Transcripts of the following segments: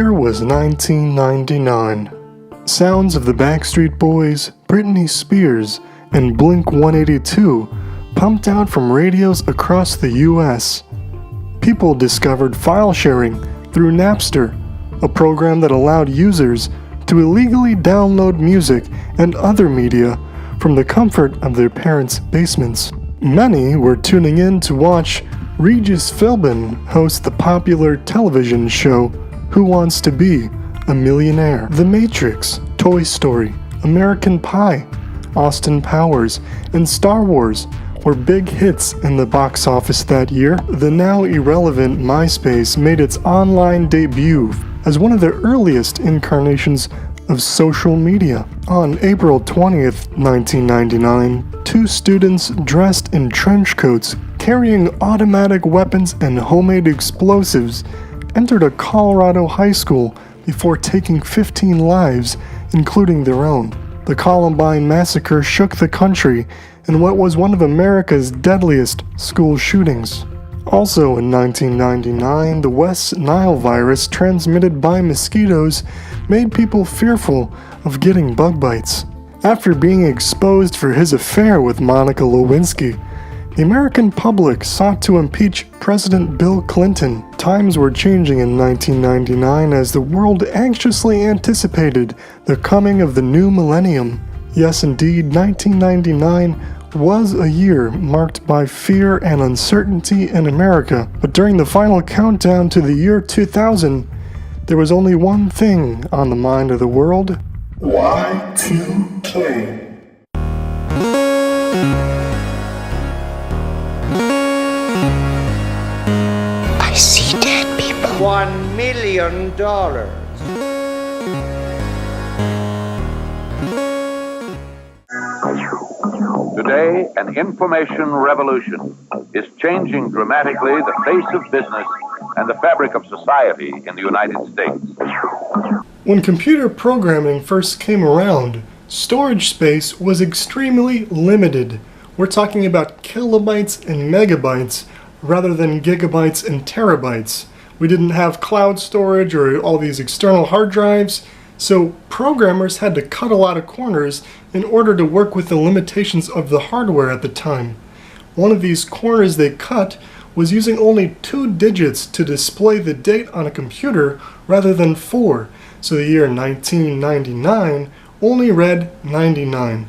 year was 1999. Sounds of the Backstreet Boys, Britney Spears, and Blink-182 pumped out from radios across the US. People discovered file sharing through Napster, a program that allowed users to illegally download music and other media from the comfort of their parents' basements. Many were tuning in to watch Regis Philbin host the popular television show Who Wants to Be a Millionaire? The Matrix, Toy Story, American Pie, Austin Powers, and Star Wars were big hits in the box office that year. The now irrelevant MySpace made its online debut as one of the earliest incarnations of social media. On April 20th, 1999, two students dressed in trench coats carrying automatic weapons and homemade explosives entered a Colorado high school before taking 15 lives, including their own. The Columbine massacre shook the country in what was one of America's deadliest school shootings. Also in 1999, the West Nile virus transmitted by mosquitoes made people fearful of getting bug bites. After being exposed for his affair with Monica Lewinsky, the American public sought to impeach President Bill Clinton. Times were changing in 1999 as the world anxiously anticipated the coming of the new millennium. Yes, indeed, 1999 was a year marked by fear and uncertainty in America. But during the final countdown to the year 2000, there was only one thing on the mind of the world: Y2K. I see dead people. $1 million. Today, an information revolution is changing dramatically the face of business and the fabric of society in the United States. When computer programming first came around, storage space was extremely limited. We're talking about kilobytes and megabytes rather than gigabytes and terabytes. We didn't have cloud storage or all these external hard drives, so programmers had to cut a lot of corners in order to work with the limitations of the hardware at the time. One of these corners they cut was using only 2 digits to display the date on a computer rather than 4, so the year 1999 only read 99.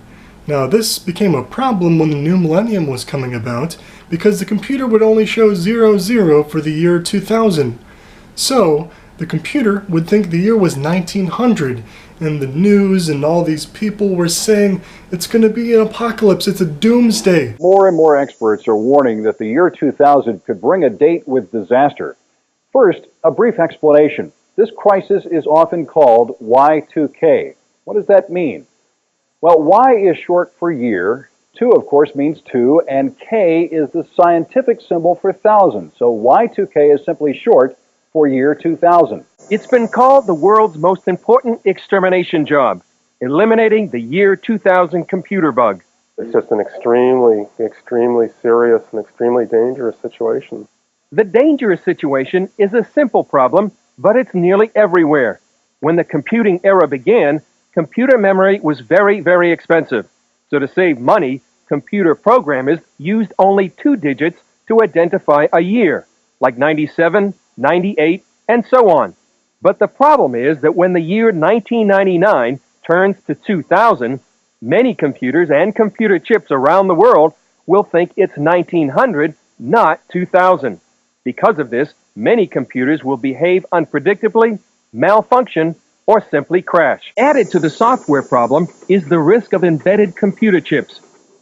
Now this became a problem when the new millennium was coming about, because the computer would only show 00 for the year 2000. So the computer would think the year was 1900, and the news and all these people were saying it's going to be an apocalypse, it's a doomsday. More and more experts are warning that the year 2000 could bring a date with disaster. First, a brief explanation. This crisis is often called Y2K. What does that mean? Well, Y is short for year, 2 of course means 2, and K is the scientific symbol for thousand. So Y2K is simply short for year 2000. It's been called the world's most important extermination job, eliminating the year 2000 computer bug. It's just an extremely serious and extremely dangerous situation. The dangerous situation is a simple problem, but it's nearly everywhere. When the computing era began, computer memory was very, very expensive. So to save money, computer programmers used only 2 digits to identify a year, like 97, 98, and so on. But the problem is that when the year 1999 turns to 2000, many computers and computer chips around the world will think it's 1900, not 2000. Because of this, many computers will behave unpredictably, malfunction, or simply crash. Added to the software problem is the risk of embedded computer chips.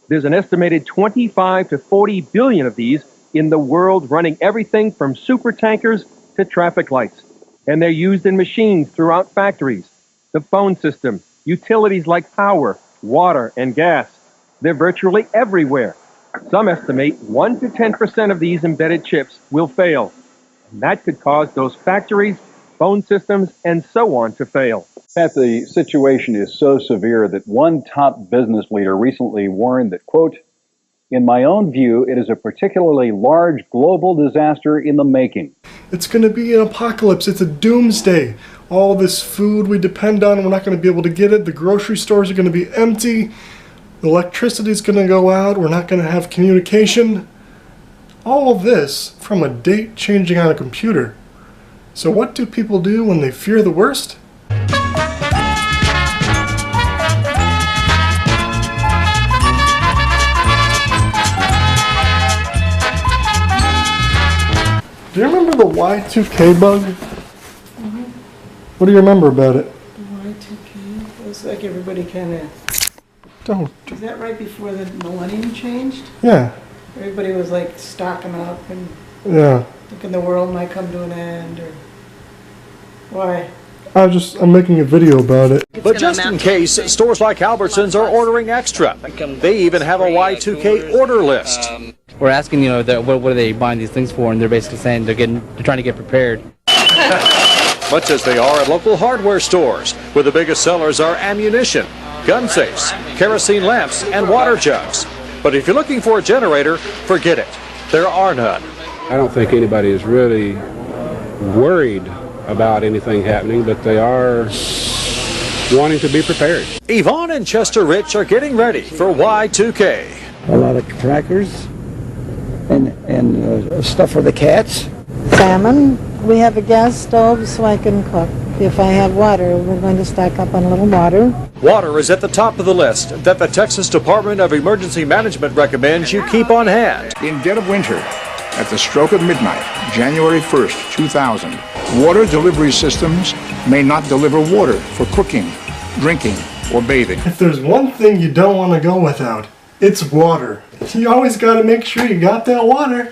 There's an estimated 25 to 40 billion of these in the world, running everything from supertankers to traffic lights. And they're used in machines throughout factories, the phone system, utilities like power, water, and gas. They're virtually everywhere. Some estimate 1 to 10% of these embedded chips will fail. And that could cause those factories, phone systems, and so on to fail. Pat, the situation is so severe that one top business leader recently warned that, quote, "In my own view, it is a particularly large global disaster in the making." It's going to be an apocalypse, it's a doomsday. All this food we depend on, we're not going to be able to get it. The grocery stores are going to be empty. The electricity is going to go out. We're not going to have communication. All of this from a date changing on a computer. So what do people do when they fear the worst? Do you remember the Y2K bug? Mm-hmm. What do you remember about it? The Y2K. It was like everybody kind of. Don't. Was that right before the Millennium changed? Yeah. Everybody was like stocking up and Yeah. thinking the world might come to an end, or why? I'm making a video about it. But just in case, stores like Albertsons are ordering extra. They even have a Y2K order list. We're asking, what are they buying these things for, and they're basically saying they're trying to get prepared. Much as they are at local hardware stores, where the biggest sellers are ammunition, gun safes, kerosene lamps, and water jugs. But if you're looking for a generator, forget it. There are none. I don't think anybody is really worried about anything happening, but they are wanting to be prepared. Yvonne and Chester Rich are getting ready for Y2K. A lot of crackers and stuff for the cats. Salmon. We have a gas stove so I can cook. If I have water, we're going to stock up on a little water. Water is at the top of the list that the Texas Department of Emergency Management recommends you keep on hand. In dead of winter, at the stroke of midnight, January 1st, 2000, water delivery systems may not deliver water for cooking, drinking, or bathing. If there's one thing you don't want to go without, it's water. You always got to make sure you got that water.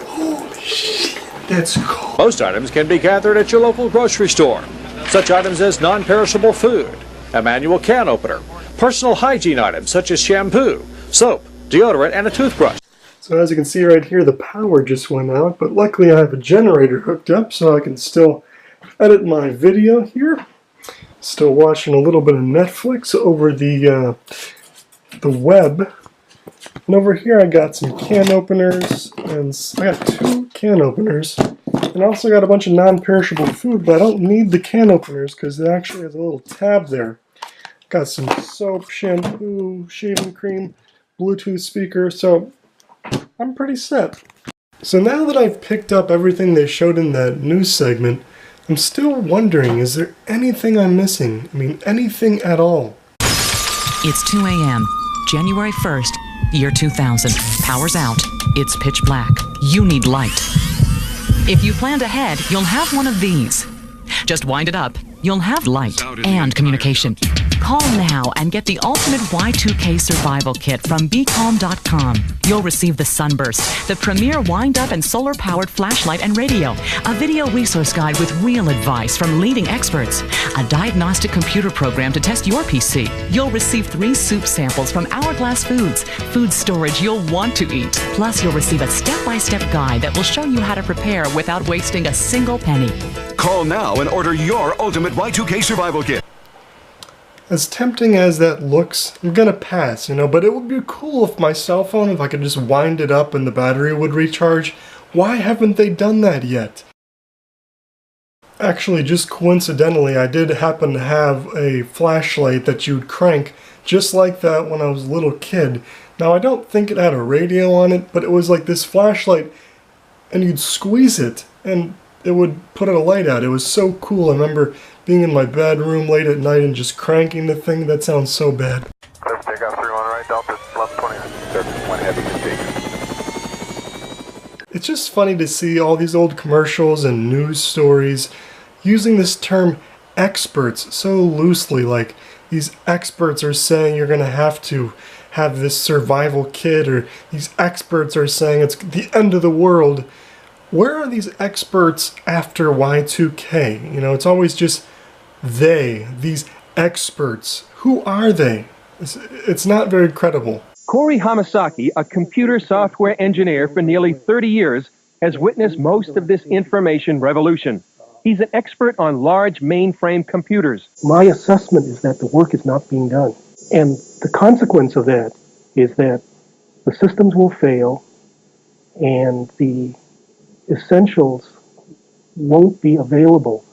Holy shit, that's cold. Most items can be gathered at your local grocery store. Such items as non-perishable food, a manual can opener, personal hygiene items such as shampoo, soap, deodorant, and a toothbrush. So as you can see right here, the power just went out, but luckily I have a generator hooked up so I can still edit my video here. Still watching a little bit of Netflix over the web. And over here I got some can openers, and I got 2 can openers. And I also got a bunch of non-perishable food, but I don't need the can openers because it actually has a little tab there. Got some soap, shampoo, shaving cream, Bluetooth speaker, so I'm pretty set. So now that I've picked up everything they showed in that news segment, I'm still wondering, is there anything I'm missing? I mean, anything at all? It's 2 a.m., January 1st, year 2000. Power's out. It's pitch black. You need light. If you planned ahead, you'll have one of these. Just wind it up. You'll have light and communication. Call now and get the ultimate Y2K Survival Kit from BeCalm.com. You'll receive the Sunburst, the premier wind-up and solar-powered flashlight and radio, a video resource guide with real advice from leading experts, a diagnostic computer program to test your PC. You'll receive 3 soup samples from Hourglass Foods, food storage you'll want to eat. Plus, you'll receive a step-by-step guide that will show you how to prepare without wasting a single penny. Call now and order your ultimate Y2K Survival Kit. As tempting as that looks, I'm gonna pass, but it would be cool if my cell phone, if I could just wind it up and the battery would recharge. Why haven't they done that yet? Actually, just coincidentally, I did happen to have a flashlight that you'd crank just like that when I was a little kid. Now, I don't think it had a radio on it, but it was like this flashlight, and you'd squeeze it, and it would put a light out. It was so cool. I remember being in my bedroom late at night and just cranking the thing. That sounds so bad. Let's take off 31 right, Delta 1120. 1 heavy mistake. It's just funny to see all these old commercials and news stories using this term experts so loosely. Like, these experts are saying you're going to have this survival kit, or these experts are saying it's the end of the world. Where are these experts after Y2K? It's always just these experts. Who are they? It's not very credible. Corey Hamasaki, a computer software engineer for nearly 30 years, has witnessed most of this information revolution. He's an expert on large mainframe computers. My assessment is that the work is not being done. And the consequence of that is that the systems will fail and the essentials won't be available.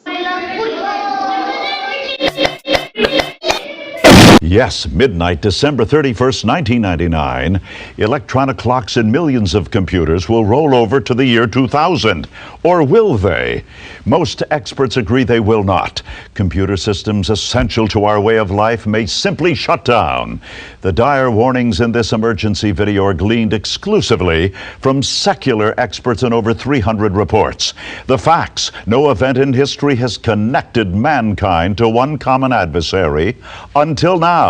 Yes, midnight, December 31st, 1999, electronic clocks in millions of computers will roll over to the year 2000. Or will they? Most experts agree they will not. Computer systems essential to our way of life may simply shut down. The dire warnings in this emergency video are gleaned exclusively from secular experts in over 300 reports. The facts: no event in history has connected mankind to one common adversary until now.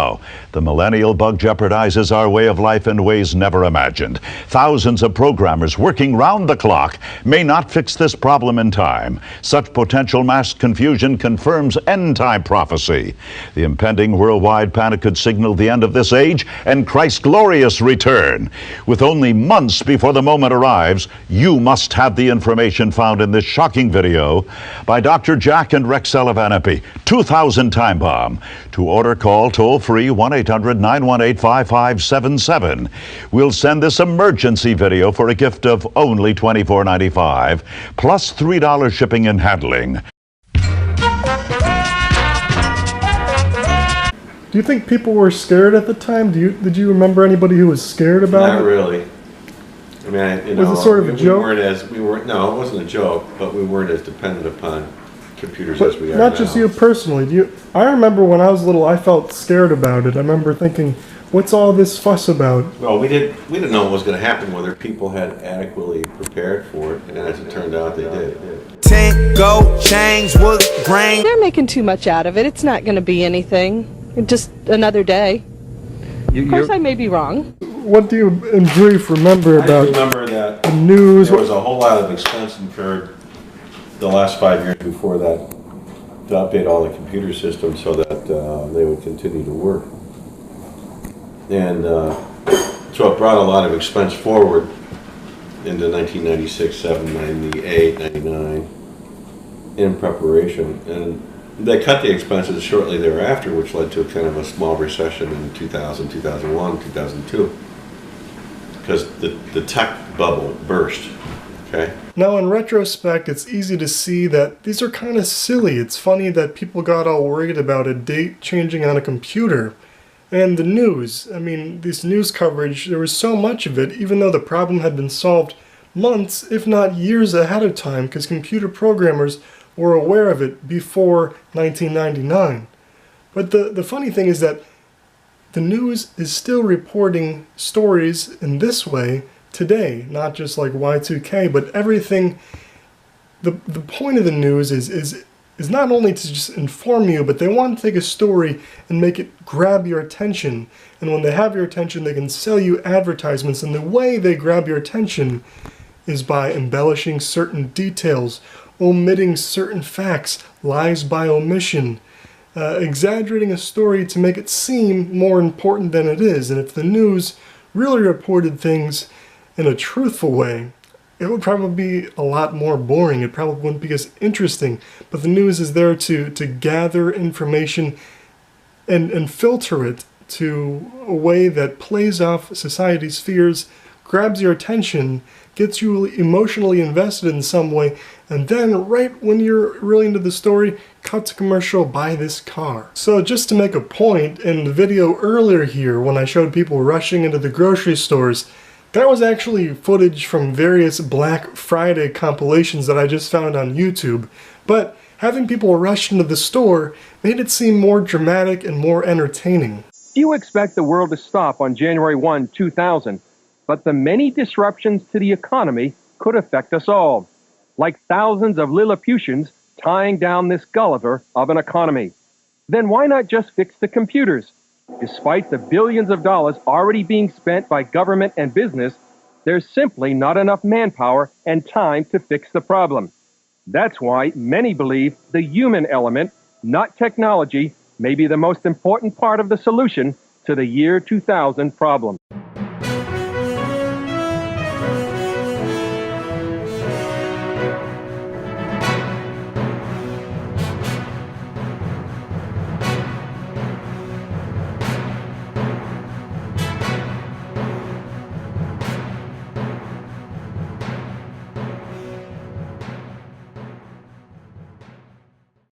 The millennial bug jeopardizes our way of life in ways never imagined. Thousands of programmers working round the clock may not fix this problem in time. Such potential mass confusion confirms end-time prophecy. The impending worldwide panic could signal the end of this age and Christ's glorious return. With only months before the moment arrives, you must have the information found in this shocking video by Dr. Jack and Rex Sullivan, 2000 Time Bomb. To order, call toll-free 1-800-918-5577. We'll send this emergency video for a gift of only $24.95, plus $3 shipping and handling. Do you think people were scared at the time? Did you remember anybody who was scared about it? Not really. I mean, was it sort of a joke? No, it wasn't a joke, but we weren't as dependent upon computers as we are not just you personally. I remember when I was little, I felt scared about it. I remember thinking, what's all this fuss about? Well, we didn't know what was going to happen, whether people had adequately prepared for it, and as it turned out, they did. 10 gold chains, wood grain. They're making too much out of it. It's not going to be anything. Just another day. Of course, I may be wrong. What do you, in brief, remember about I remember that the news? There was a whole lot of expense incurred the last 5 years before that to update all the computer systems so that they would continue to work. And so it brought a lot of expense forward into 1996, 7, 98, 99 in preparation. And they cut the expenses shortly thereafter, which led to kind of a small recession in 2000, 2001, 2002, because the tech bubble burst. Okay. Now, in retrospect, it's easy to see that these are kind of silly. It's funny that people got all worried about a date changing on a computer. And the news, I mean, this news coverage, there was so much of it, even though the problem had been solved months, if not years ahead of time, because computer programmers were aware of it before 1999. But the funny thing is that the news is still reporting stories in this way today, not just like Y2K, but everything. The point of the news is not only to just inform you, but they want to take a story and make it grab your attention. And when they have your attention, they can sell you advertisements. And the way they grab your attention is by embellishing certain details, omitting certain facts, lies by omission, exaggerating a story to make it seem more important than it is. And if the news really reported things in a truthful way, it would probably be a lot more boring. It probably wouldn't be as interesting. But the news is there to gather information and filter it to a way that plays off society's fears, grabs your attention, gets you emotionally invested in some way, and then right when you're really into the story, cut to commercial, buy this car. So just to make a point, in the video earlier here when I showed people rushing into the grocery stores, that was actually footage from various Black Friday compilations that I just found on YouTube. But having people rush into the store made it seem more dramatic and more entertaining. Few expect the world to stop on January 1, 2000, but the many disruptions to the economy could affect us all, like thousands of Lilliputians tying down this Gulliver of an economy. Then why not just fix the computers? Despite the billions of dollars already being spent by government and business, there's simply not enough manpower and time to fix the problem. That's why many believe the human element, not technology, may be the most important part of the solution to the year 2000 problem.